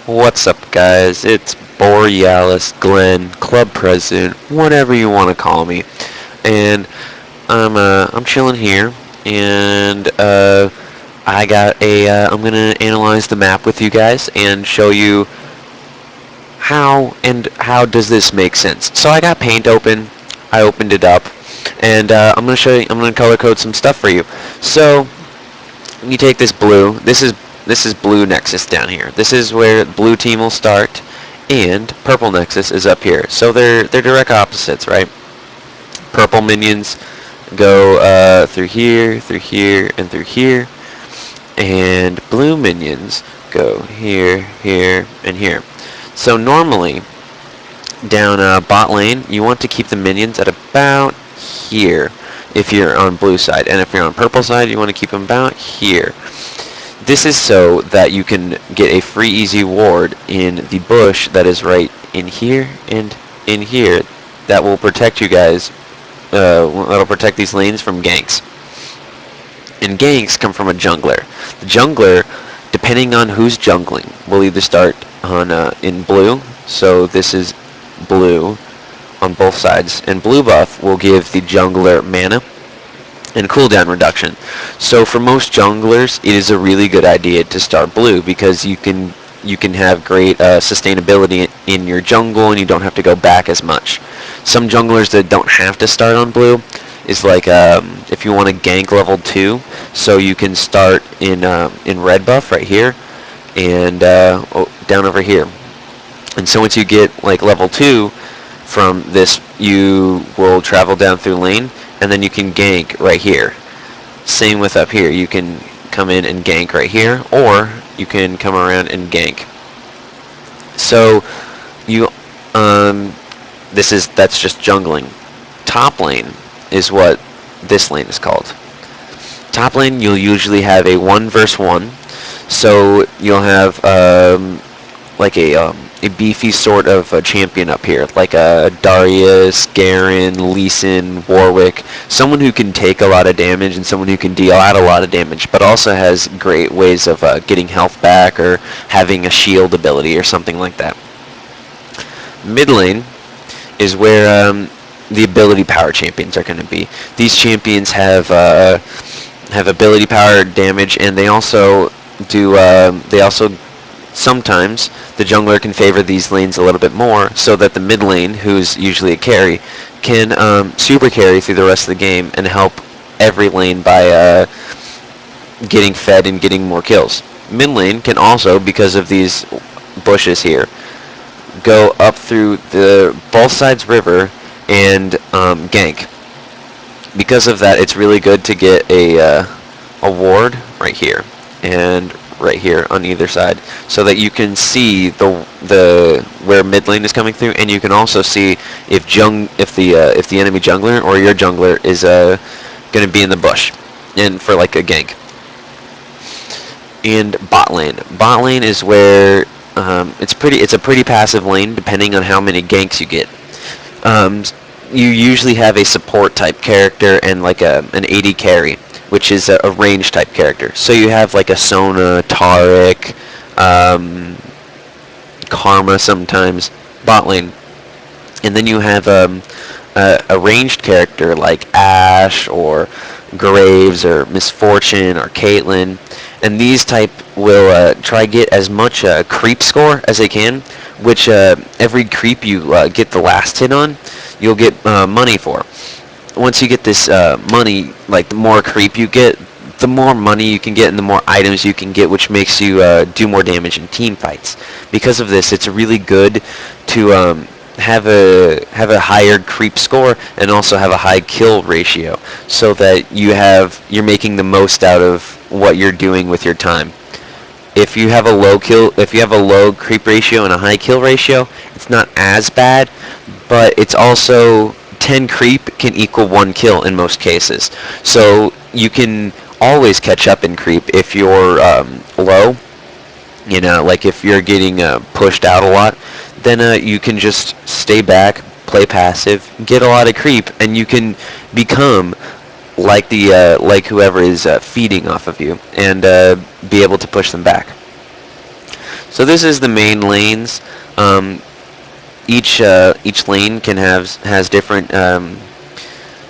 What's up, guys? It's Borealis Glenn, club president, whatever you want to call me, and I'm chilling here, and I'm gonna analyze the map with you guys and show you how does this make sense. So I got Paint open, I opened it up, and I'm gonna color code some stuff for you. So you take this blue. This is blue Nexus down here. This is where blue team will start, and purple Nexus is up here. So they're direct opposites, right? Purple minions go through here, and through here, and blue minions go here, here, and here. So normally down bot lane, you want to keep the minions at about here if you're on blue side, and if you're on purple side, you want to keep them about here. This is so that you can get a free easy ward in the bush that is right in here and in here that will protect you guys, that'll protect these lanes from ganks. And ganks come from a jungler. The jungler, depending on who's jungling, will either start on in blue, so this is blue on both sides, and blue buff will give the jungler mana and cooldown reduction. So for most junglers, it is a really good idea to start blue because you can have great sustainability in your jungle and you don't have to go back as much. Some junglers that don't have to start on blue is like if you want to gank level 2, so you can start in red buff right here and down over here. And so once you get like level 2 from this, you will travel down through lane and then you can gank right here. Same with up here. You can come in and gank right here, or you can come around and gank. So you that's just jungling. Top lane is what this lane is called. Top lane, you'll usually have a 1 versus 1. So you'll have like a beefy sort of champion up here, like a Darius, Garen, Lee Sin, Warwick, someone who can take a lot of damage and someone who can deal out a lot of damage, but also has great ways of getting health back or having a shield ability or something like that. Mid lane is where the ability power champions are going to be. These champions have ability power damage, and they also do sometimes the jungler can favor these lanes a little bit more, so that the mid lane, who's usually a carry, can super carry through the rest of the game and help every lane by getting fed and getting more kills. Mid lane can also, because of these bushes here, go up through the both sides river and gank. Because of that, it's really good to get a ward right here and right here on either side, so that you can see the where mid lane is coming through, and you can also see if the enemy jungler or your jungler is going to be in the bush and for like a gank. And bot lane is where it's a pretty passive lane depending on how many ganks you get. You usually have a support type character and like an AD carry, which is a range type character. So you have like a Sona, Taric, Karma sometimes, bot lane. And then you have a ranged character like Ashe or Graves or Misfortune or Caitlyn. And these type will try get as much creep score as they can, which every creep you get the last hit on, you'll get money for. Once you get this money, like the more creep you get, the more money you can get and the more items you can get, which makes you do more damage in team fights. Because of this, it's really good to have a higher creep score and also have a high kill ratio, so that you're making the most out of what you're doing with your time. If you have a low creep ratio and a high kill ratio, it's not as bad, but it's also 10 creep can equal 1 kill in most cases. So you can always catch up in creep if you're low. You know, like if you're getting pushed out a lot, then you can just stay back, play passive, get a lot of creep, and you can become like like whoever is feeding off of you and be able to push them back. So this is the main lanes. Each lane has different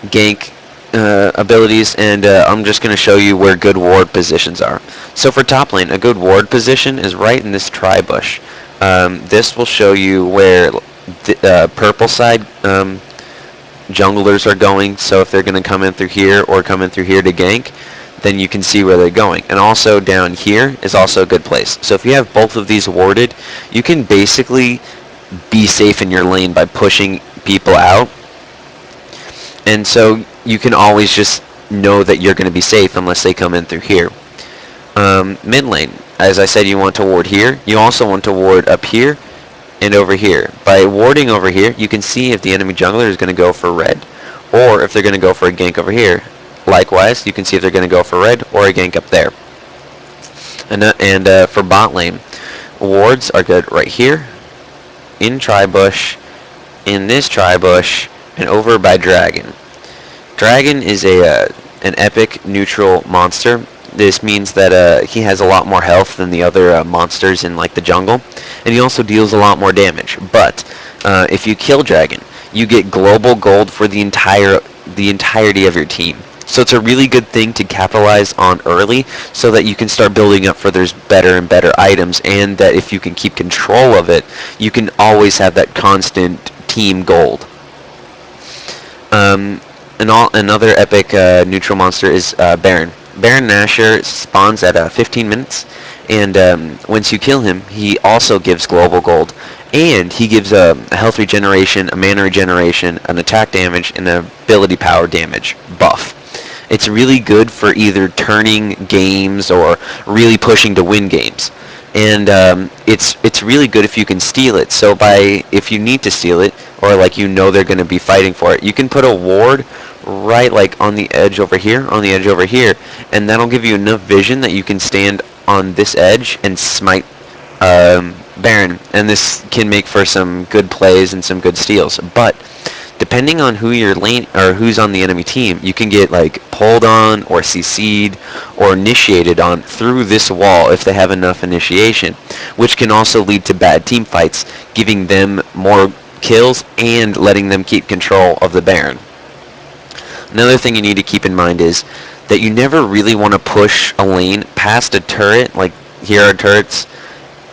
gank abilities, and I'm just going to show you where good ward positions are. So for top lane, a good ward position is right in this tri-bush. This will show you where the purple side junglers are going, so if they're going to come in through here or come in through here to gank, then you can see where they're going. And also down here is also a good place. So if you have both of these warded, you can basically be safe in your lane by pushing people out. And so you can always just know that you're going to be safe unless they come in through here. Mid lane, as I said, you want to ward here. You also want to ward up here and over here. By warding over here, you can see if the enemy jungler is going to go for red, or if they're going to go for a gank over here. Likewise, you can see if they're going to go for red or a gank up there. And for bot lane, wards are good right here, in tri-bush, in this tri-bush, and over by Dragon. Dragon is an epic neutral monster. This means that he has a lot more health than the other monsters in like the jungle, and he also deals a lot more damage. But if you kill Dragon, you get global gold for the entirety of your team. So it's a really good thing to capitalize on early, so that you can start building up for there's better and better items, and that if you can keep control of it, you can always have that constant team gold. Another epic neutral monster is Baron. Baron Nashor spawns at 15 minutes, and once you kill him, he also gives global gold, and he gives a health regeneration, a mana regeneration, an attack damage, and an ability power damage buff. It's really good for either turning games or really pushing to win games. And it's really good if you can steal it. So if you need to steal it, or like you know they're going to be fighting for it, you can put a ward right like on the edge over here, and that'll give you enough vision that you can stand on this edge and smite Baron. And this can make for some good plays and some good steals. But depending on who your lane or who's on the enemy team, you can get like pulled on or CC'd or initiated on through this wall if they have enough initiation, which can also lead to bad team fights, giving them more kills and letting them keep control of the Baron. Another thing you need to keep in mind is that you never really want to push a lane past a turret. Like here are turrets.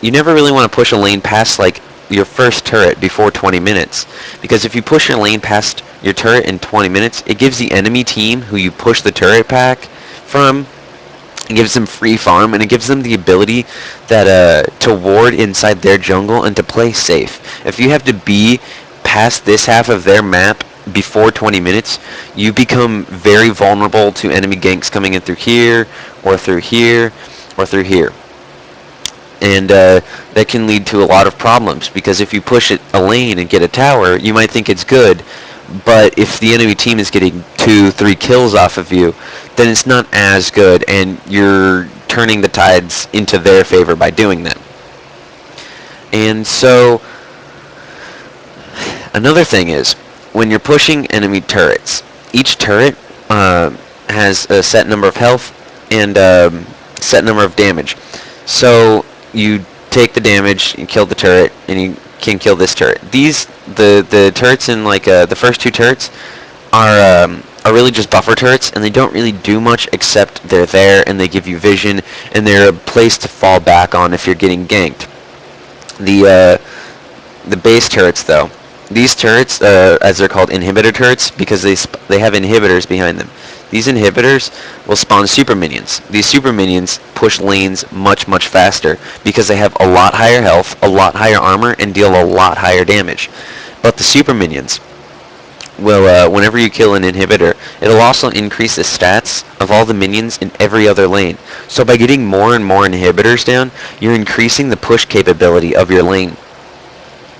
You never really want to push a lane past like your first turret before 20 minutes, because if you push your lane past your turret in 20 minutes, it gives the enemy team who you push the turret pack from, it gives them free farm, and it gives them the ability that to ward inside their jungle and to play safe. If you have to be past this half of their map before 20 minutes, you become very vulnerable to enemy ganks coming in through here, or through here, or through here. And that can lead to a lot of problems, because if you push a lane and get a tower, you might think it's good, but if the enemy team is getting 2-3 kills off of you, then it's not as good, and you're turning the tides into their favor by doing that. And so another thing is, when you're pushing enemy turrets, each turret has a set number of health and set number of damage. So you take the damage, you kill the turret, and you can kill this turret. The turrets in like the first two turrets are really just buffer turrets, and they don't really do much except they're there and they give you vision, and they're a place to fall back on if you're getting ganked. The base turrets though, these turrets, as they're called, inhibitor turrets, because they have inhibitors behind them. These inhibitors will spawn super minions. These super minions push lanes much, much faster because they have a lot higher health, a lot higher armor, and deal a lot higher damage. But the super minions will, whenever you kill an inhibitor, it'll also increase the stats of all the minions in every other lane. So by getting more and more inhibitors down, you're increasing the push capability of your lane.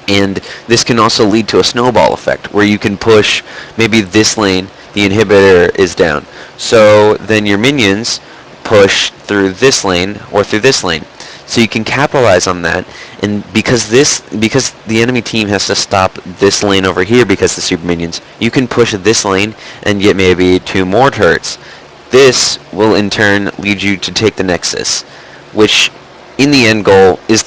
And this can also lead to a snowball effect, where you can push maybe this lane, the inhibitor is down. So then your minions push through this lane or through this lane. So you can capitalize on that, and because the enemy team has to stop this lane over here because the super minions, you can push this lane and get maybe 2 more turrets. This will in turn lead you to take the Nexus, which in the end goal is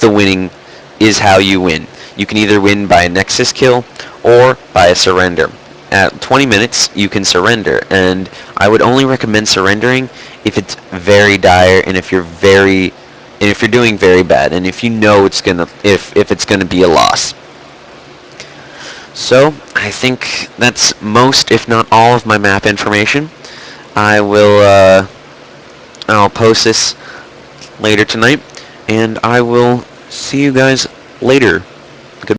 how you win. You can either win by a Nexus kill or by a surrender. At 20 minutes, you can surrender, and I would only recommend surrendering if it's very dire and if you're doing very bad, and if you know if it's gonna be a loss. So I think that's most, if not all, of my map information. I'll post this later tonight, and I will see you guys later.